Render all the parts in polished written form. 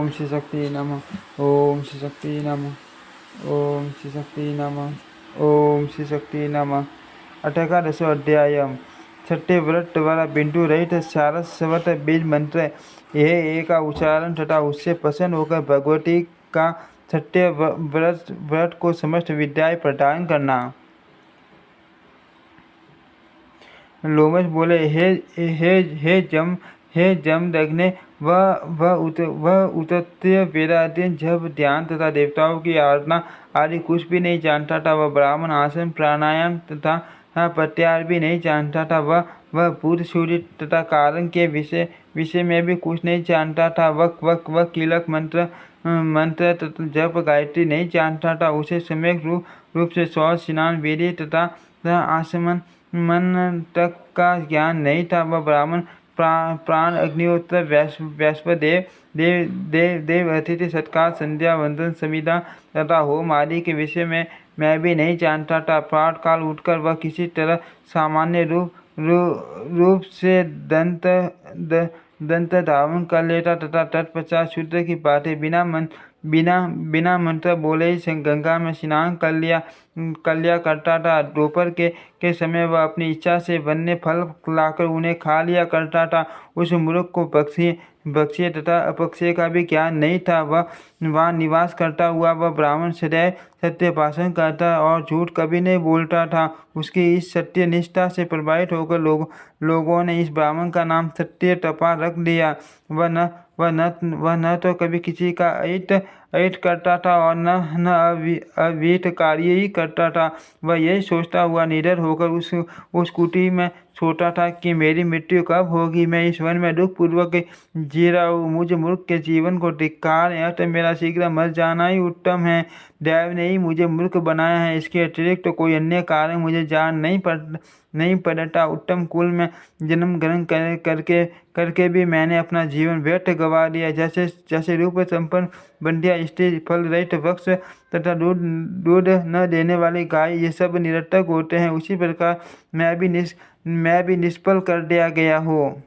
ओम श्री शक्ति नमः। ओम श्री शक्ति नमः। ओम श्री शक्ति नमः। ओम श्री शक्ति नमः। 18वां अध्याय। छठे व्रत वाला बिंदु रहित सारस्वत बीज मंत्र। यह एक का उच्चारण तथा उससे प्रसन्न होकर भगवती का छठे व्रत को समस्त विद्याएं प्रदान करना। लोमश बोले, हे जमदग्नि, वह उतत्य वेदाध्ययन जब ध्यान तथा देवताओं की आराधना आदि कुछ भी नहीं जानता था। वह ब्राह्मण आसन प्राणायाम तथा प्रत्याहार भी नहीं जानता था। वह भूत सूर्य तथा कारण के विषय में भी कुछ नहीं जानता था। वह कीलक मंत्र तथा जप गायत्री नहीं जानता था। उसे सम्यक रूप से शौच स्नान वेदी तथा आसमन मन तक का ज्ञान नहीं था। वह ब्राह्मण प्राण अग्निहोत्र वैश्वदेव देव अतिथि सत्कार संध्या वंदन संविदा तथा होम आदि के विषय में मैं भी नहीं जानता था। प्रातः काल उठकर वह किसी तरह सामान्य रूप से दंत धावन कर लेता तथा तत्पश्चात शूद्र की बातें बिना मंत्र बोले ही गंगा में स्नान कर लिया करता था। दोपहर के समय वह अपनी इच्छा से वन्य फल लाकर उन्हें खा लिया करता था। उस मूर्ख को भक्ष्य तथा अपक्षय का भी ज्ञान नहीं था। वहाँ निवास करता हुआ वह ब्राह्मण सदैव सत्य भाषण करता और झूठ कभी नहीं बोलता था। उसकी इस सत्य निष्ठा से प्रभावित होकर लोगों ने इस ब्राह्मण का नाम सत्य तपा रख दिया। वह न तो कभी किसी का अहित करता था और न अविहित कार्य ही करता था। वह यही सोचता हुआ निडर होकर उस कुटी में सोता था कि मेरी मृत्यु कब होगी। मैं इस वन में दुख पूर्वक जी रहा हूँ। मुझे मूर्ख के जीवन को धिक्कार है, अतः मेरा शीघ्र मर जाना ही उत्तम है। दैव ने ही मुझे मूर्ख बनाया है, इसके अतिरिक्त तो कोई अन्य कारण मुझे जान नहीं पड़ता। उत्तम कुल में जन्म ग्रहण करके भी मैंने अपना जीवन व्यर्थ गवा दिया। जैसे रूप संपन्न बंध्या स्त्री, फल रहित वृक्ष तथा दूध न देने वाली गाय, ये सब निरर्थक होते हैं, उसी प्रकार मैं भी निष्फल कर दिया गया हूँ।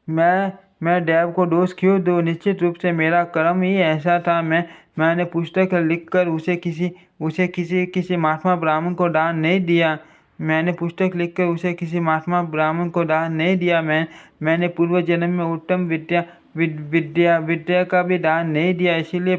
मैं देव को दोष क्यों दूँ? निश्चित रूप से मेरा कर्म ही ऐसा था। मैंने पुस्तक लिखकर उसे किसी महात्मा ब्राह्मण को दान नहीं दिया। मैंने पूर्व जन्म में उत्तम विद्या का भी दान नहीं दिया। इसीलिए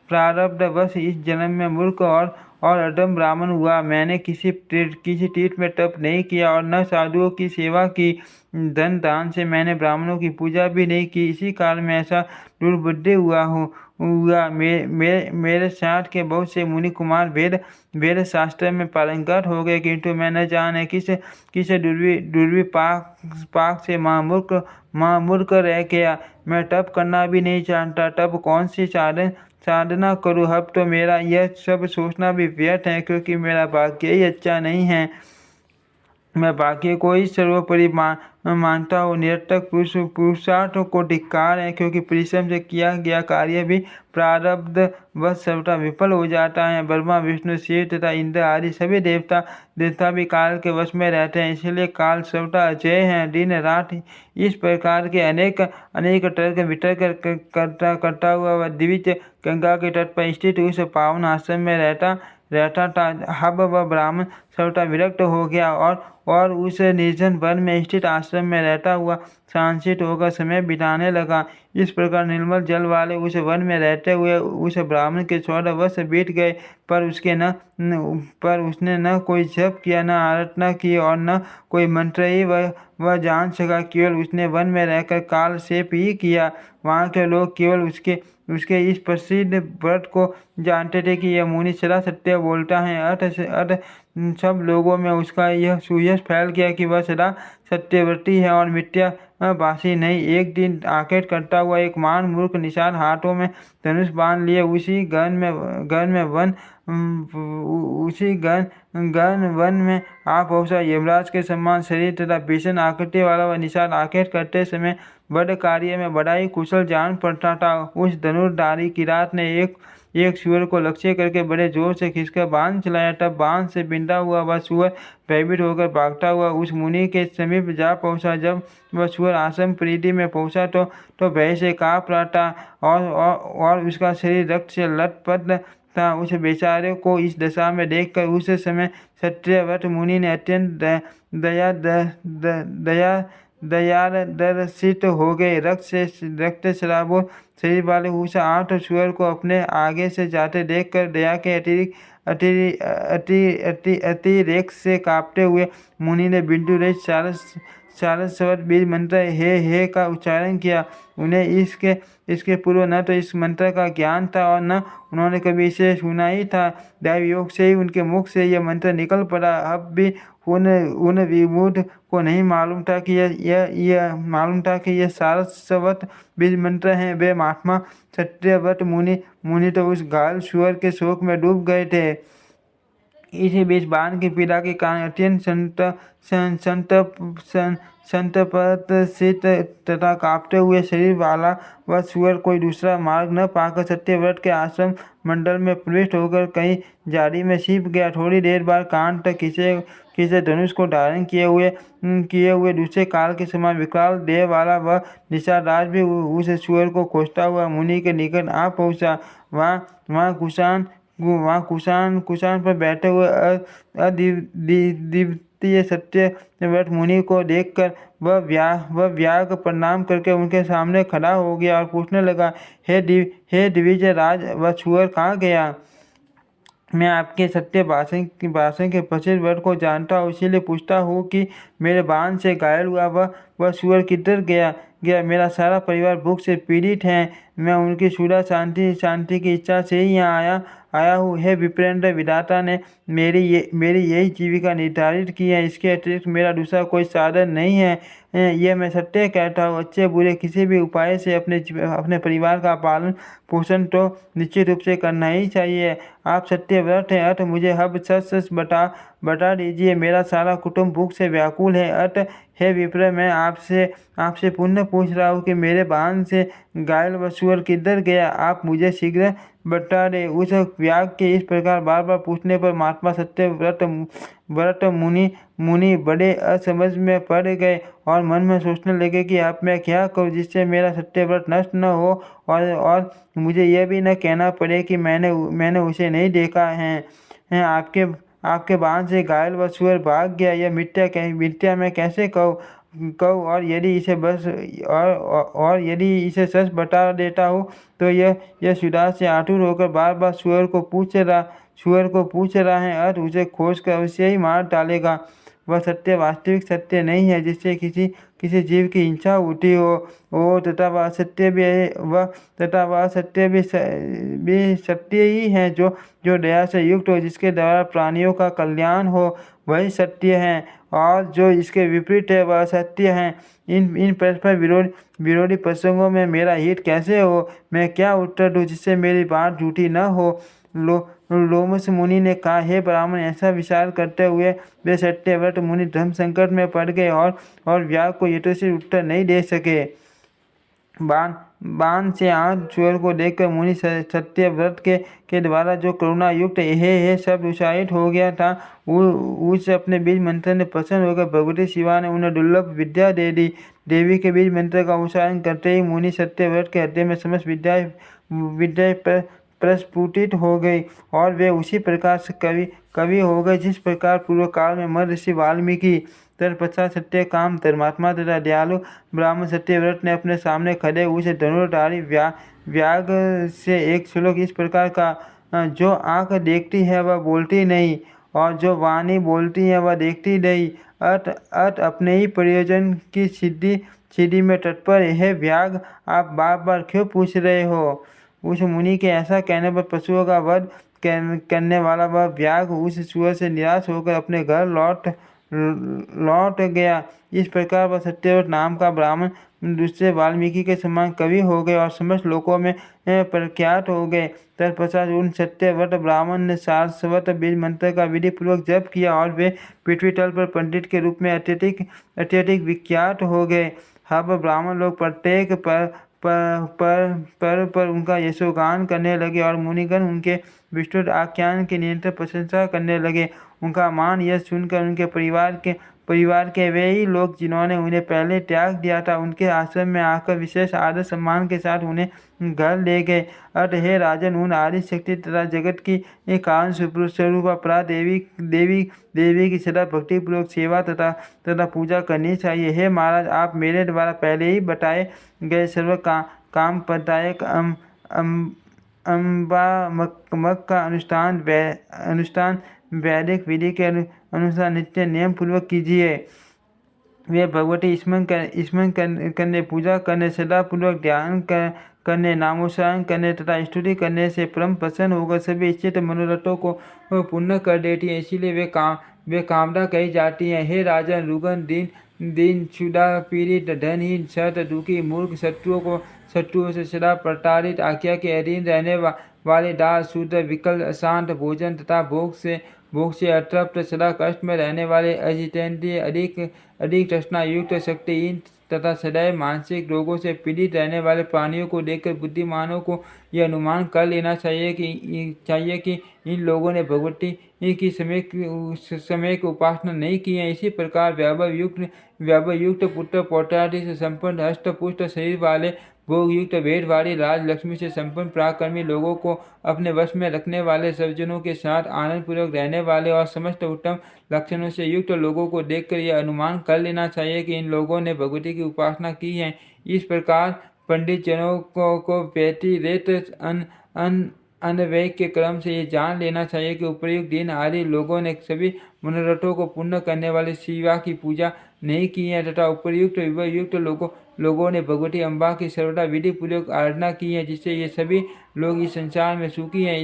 प्रारब्धवश इस जन्म में मूर्ख और अधम ब्राह्मण हुआ। मैंने किसी तीर्थ में तप नहीं किया और न साधुओं की सेवा की। धन दान से मैंने ब्राह्मणों की पूजा भी नहीं की। इसी कारण मैं ऐसा दुर्बुद्धि हुआ। मेरे साथ के बहुत से मुनि कुमार वेद शास्त्र में पारंगत हो गए, किंतु मैं न जाने किस दुर्विपाक से महामूर्ख रह गया। मैं तप करना भी नहीं जानता। तब कौन सी साधना करूँ? अब तो मेरा यह सब सोचना भी व्यर्थ है, क्योंकि मेरा भाग्य ही अच्छा नहीं है। मैं भाग्य को ही सर्वोपरि मानता हूँ। निरर्थक पुरुषार्थों को धिक्कार है, क्योंकि परिश्रम से किया गया कार्य भी प्रारब्धवश सर्वथा विफल हो जाता है। ब्रह्मा विष्णु शिव तथा इंद्र आदि सभी देवता भी काल के वश में रहते हैं, इसलिए काल सर्वथा अजय है। दिन रात इस प्रकार के अनेक तर्क वितर्क करता हुआ वह दिव्य गंगा के तट पर स्थित उस पावन आश्रम में रहता था। अब वह ब्राह्मण सर्वथा विरक्त हो गया और उस निर्जन वन में स्थित आश्रम में रहता हुआ शांत होकर समय बिताने लगा। इस प्रकार निर्मल जल वाले उस वन में रहते हुए उस ब्राह्मण के 14 वर्ष बीत गए, पर उसने न कोई जप किया, न आराधना की और न कोई मंत्र ही वह जान सका। केवल उसने वन में रहकर कालक्षेप ही किया। वहाँ के लोग केवल उसके इस प्रसिद्ध व्रत को जानते थे कि यह मुनि सदा सत्य बोलता है। अतः सब लोगों में उसका यह सुयश फैल गया कि वह सदा सत्यव्रती है और मिथ्याभाषी नहीं। एक दिन आकेट करता हुआ एक महान मूर्ख निषाद हाथों में धनुष बांध लिए उसी गहन वन में आ पहुंचा। यमराज के समान शरीर तथा भीषण आकृति वाला वह निषाद आकेट करते समय बड़ कार्य में बड़ा ही कुशल जान पड़ता था। उस धनुर्धारी किरात ने एक सूअर को लक्ष्य करके बड़े जोर से खींचकर बाण चलाया। तब बाण से बिंदा हुआ वह सूअर भयभीत होकर भागता हुआ उस मुनि के समीप जा पहुंचा। जब वह सूअर आश्रम परिधि में पहुंचा तो भय से कांप रहा था और उसका शरीर रक्त से लथपथ था। उस बेचारे को इस दशा में देखकर उस समय क्षत्रिय मुनि ने अत्यंत दया दया दयादर्शित हो गए। रक्त शराबों शरीर वाले उस 8 सूअर को अपने आगे से जाते देखकर दया के अतिरेक से कांपते हुए मुनि ने बिंदु रहित सारस्वत बीज मंत्र हे का उच्चारण किया। उन्हें इसके पूर्व न तो इस मंत्र का ज्ञान था और न उन्होंने कभी इसे सुना ही था। दैव योग से ही उनके मुख से यह मंत्र निकल पड़ा। अब भी उन विमूढ़ को नहीं मालूम था कि यह सारस्वत बीज मंत्र है। वे महात्मा क्षत्रिय मुनि तो उस घायल सूअर के शोक में डूब गए थे। इसी बीच बाण की पीड़ा के कारण अत्यंत संतप्त तथा कांपते हुए शरीर वाला वह सूअर कोई दूसरा मार्ग न पाकर सत्यव्रत के आश्रम मंडल में प्रविष्ट होकर कहीं झाड़ी में छिप गया। थोड़ी देर बाद कान तक खींचे धनुष को धारण किए हुए दूसरे काल के समान विकराल देह वाला वह निशाचराज भी उस सूअर को खोजता हुआ मुनि के निकट आ पहुंचा। वहाँ कुशान पर बैठे हुए अद्वितीय सत्यव्रत मुनि को देखकर वह व्याग प्रणाम करके उनके सामने खड़ा हो गया और पूछने लगा, हे दिविजय राज, वह सूअर कहाँ गया? मैं आपके सत्य भाषण के प्रसिद्ध वर्ड को जानता हूँ, इसीलिए पूछता हूँ कि मेरे बाण से घायल हुआ वह सूअर किधर गया? मेरा सारा परिवार भूख से पीड़ित है। मैं उनकी सुलह शांति की इच्छा से ही यहाँ आया हूँ। हे विप्रेंद्र, विधाता ने मेरी यही जीविका निर्धारित की है। इसके अतिरिक्त मेरा दूसरा कोई साधन नहीं है। यह मैं सत्य कहता हूँ। अच्छे बुरे किसी भी उपाय से अपने परिवार का पालन पोषण तो निश्चित रूप से करना ही चाहिए। आप सत्यव्रत हैं, अतः मुझे अब सच बता दीजिए। मेरा सारा कुटुंब भूख से व्याकुल है। अतः हे विप्र, मैं आपसे पुनः पूछ रहा हूँ कि मेरे बाण से घायल वह सूअर किधर गया? आप मुझे शीघ्र बता दे। उस व्याग के इस प्रकार बार बार पूछने पर महात्मा सत्यव्रत मुनि बड़े असमझ में पड़ गए और मन में सोचने लगे कि अब मैं क्या करूं जिससे मेरा सत्यव्रत नष्ट न हो और मुझे यह भी न कहना पड़े कि मैंने उसे नहीं देखा है। आपके बाण से घायल व सूअर भाग गया, यह मिथ्या मैं कैसे कहूँ? और यदि इसे सच बता देता हूँ तो यह सुधा से आतुर होकर बार बार सूअर को पूछ रहा है, अतः उसे खोज कर अवश्य ही मार डालेगा। वह सत्य वास्तविक सत्य नहीं है जिससे किसी जीव की हिंसा उठी हो तथा वह सत्य भी सत्य ही है जो दया से युक्त हो, जिसके द्वारा प्राणियों का कल्याण हो, वही सत्य है। और जो इसके विपरीत है वह असत्य है। इन परस्पर विरोधी प्रसंगों में मेरा हित कैसे हो? मैं क्या उत्तर दूं जिससे मेरी बात झूठी न हो? लोमस मुनि ने कहा, हे ब्राह्मण, ऐसा विचार करते हुए वे सत्यव्रत मुनि धर्म संकट में पड़ गए और व्याग को यथोचित उत्तर नहीं दे सके। बाण से आठ सूअर को देखकर मुनि सत्यव्रत के द्वारा जो करुणा युक्त हे शब्द उच्चारित हो गया था, उस अपने बीज मंत्र ने प्रसन्न होकर भगवती शिवा ने उन्हें दुर्लभ विद्या दे दी। देवी के बीज मंत्र का उच्चारण करते ही मुनि सत्यव्रत के हृदय में समस्त विद्या प्रस्फुटित हो गई और वे उसी प्रकार से कवि हो गए जिस प्रकार पूर्व काल में महर्षि वाल्मीकि। तत्पश्चात सत्यकाम धर्मात्मा तथा दयालु ब्राह्मण सत्यव्रत ने अपने सामने खड़े उस धनुर्धारी व्याग से एक श्लोक इस प्रकार का, जो आँख देखती है वह बोलती नहीं और जो वाणी बोलती है वह देखती नहीं, अत अपने ही प्रयोजन की सिद्धि में तत्पर है। व्याग, आप बार बार क्यों पूछ रहे हो? उस मुनि के ऐसा कहने पर पशुओं का वध करने वाला वह व्याघ उस सूअर से निराश होकर अपने घर लौट गया। इस प्रकार वह सत्यव्रत नाम का ब्राह्मण दूसरे वाल्मीकि के समान कवि हो गए और समस्त लोकों में प्रख्यात हो गए। तत्पश्चात उन सत्यव्रत ब्राह्मण ने सारस्वत बीज मंत्र का विधि पूर्वक जप किया और वे पृथ्वी तल पर पंडित के रूप में अत्यधिक विख्यात हो गए। अब ब्राह्मण लोग प्रत्येक पर उनका यशोगान करने लगे और मुनिगण उनके विस्तृत आख्यान की निरंतर प्रशंसा करने लगे। उनका मान यश सुनकर उनके परिवार के वे ही लोग जिन्होंने उन्हें पहले त्याग दिया था, उनके आश्रम में आकर विशेष आदर सम्मान के साथ उन्हें घर ले गए। अतः हे राजन, उन आदि शक्ति तथा जगत की कारण स्वरूपा परा देवी की सदा भक्तिपूर्वक सेवा तथा पूजा करनी चाहिए। हे महाराज, आप मेरे द्वारा पहले ही बताए गए सर्व काम प्रदायक अम्बामक का अनुष्ठान वैदिक विधि के अनुसार नित्य नियम पूर्वक कीजिए। वे भगवती स्मरण करने, पूजा करने, सदा पूर्वक ध्यान करने, नामोच्चारण करने तथा स्तुति करने से परम प्रसन्न होकर सभी इच्छित मनोरथों को पूर्ण कर देती है। इसीलिए वे कामना कही जाती हैं। हे राजन, रुग्ण, दीन, क्षुधा, पीड़ित, धनहीन, शत, दुखी, मूर्ख, शत्रुओं से सदा प्रताड़ित, आज्ञा के अधीन रहने वाले, दास, शूद्र, विकल, अशांत, भोजन तथा भोग से अतृप्त, सदा कष्ट में रहने वाले, अजितेंद्रिय, अधिक तृष्णा युक्त, शक्तिहीन तथा सदैव मानसिक रोगों से पीड़ित रहने वाले प्राणियों को देखकर बुद्धिमानों को यह अनुमान कर लेना चाहिए कि इन लोगों ने भगवती की समय की उपासना नहीं की है। इसी प्रकार वैभव युक्त पुत्र पौत्रादि से संपन्न, हष्ट पुष्ट शरीर वाले, भोग युक्त, भेदभारी, राज लक्ष्मी से संपन्न पराक्रमी लोगों को अपने वश में रखने वाले, सज्जनों के साथ आनंद पूर्वक रहने वाले और समस्त उत्तम लक्षणों से युक्त लोगों को देखकर यह अनुमान कर लेना चाहिए कि इन लोगों ने भगवती की उपासना की है। इस प्रकार पंडित जनों को व्यतिरेक अन्वय के क्रम से ये जान लेना चाहिए कि उपर्युक्त दिन आदि लोगों ने सभी मनोरथों को पूर्ण करने वाले शिवा की पूजा नहीं की है तथा उपर्युक्त विवरयुक्त लोगों ने भगवती अम्बा की सर्वदा विधि पूर्वक आराधना की है, जिससे ये सभी लोग इस संसार में सुखी हैं।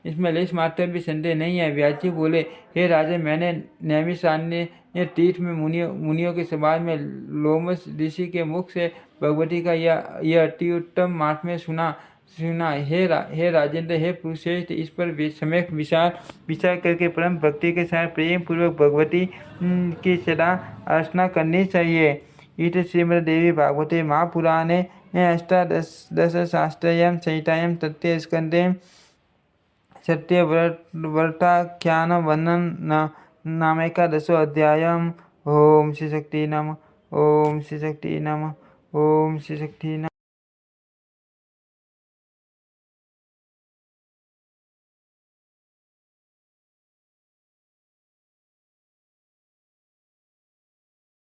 इसमें लेश मात्र भी संदेह नहीं है। व्यास जी बोले, हे राजन, मैंने नैमिषारण्य तीर्थ में मुनियों के समाज में लोमस ऋषि के मुख से भगवती का यह अति उत्तम महात्म्य सुना। हे राजेंद्र, हे पुरुषेष्ठ, इस पर सम्यक विचार करके परम भक्ति के साथ प्रेम पूर्वक भगवती की सदा अर्चना करनी चाहिए। इति श्रीमद्देवी भागवते महापुराणे अष्टादशशास्त्रयां संहितायां तृतीयस्कन्धे सत्यव्रताख्यानवर्णनं नामैकादशोऽध्यायः। ओम श्री शक्ति नमः। ओम श्री शक्ति नमः। ओम श्री शक्ति नमः।